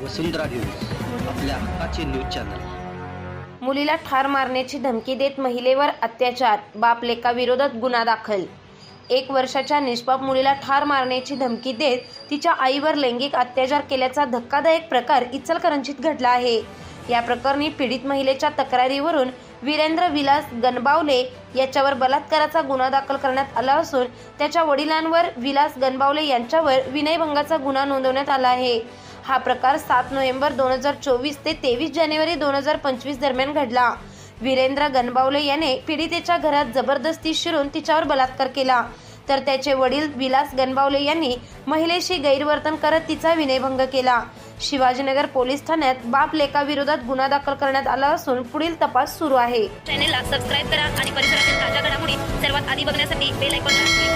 वसुंधरा news, आपल्या हक्काचे news channel. मुलीला ठार मारण्याची धमकी देत महिलेवर अत्याचार, बाप लेकाविरोधात गुन्हा दाखल। 1 वर्षाच्या निष्पाप मुलीला ठार मारण्याची धमकी देत तिच्या आईवर लैंगिक अत्याचार केल्याचा धक्कादायक प्रकार इचलकरंजीत घडला आहे। या प्रकरणी पीडित महिलेच्या तक्रारीवरून वीरेंद्र विलास गणबावले याच्यावर बलात्काराचा गुन्हा दाखल करण्यात आला असून त्याच्या वडिलांवर विलास गणबावले यांच्यावर विनयभंगाचा गुन्हा नोंदवण्यात आला आहे। हा प्रकार 7 नोव्हेंबर 2024 ते 23 जानेवारी 2025 दरम्यान घडला। वीरेंद्र गणबावले याने पीडितेच्या घरात जबरदस्ती शिरून तिच्यावर बलात्कार केला, तर त्याचे वडील विलास गणबावले यांनी महिलेशी गैरवर्तन करत तिचा विनयभंग केला। शिवाजीनगर पोलीस ठाण्यात बाप लेकाविरोधात गुन्हा दाखल करण्यात आला असून पुढील तपास सुरू आहे। चॅनलला सबस्क्राइब करा आणि परिसरातील ताज्या घडामोडी सर्वात आधी बघण्यासाठी बेल आयकॉनला क्लिक करा।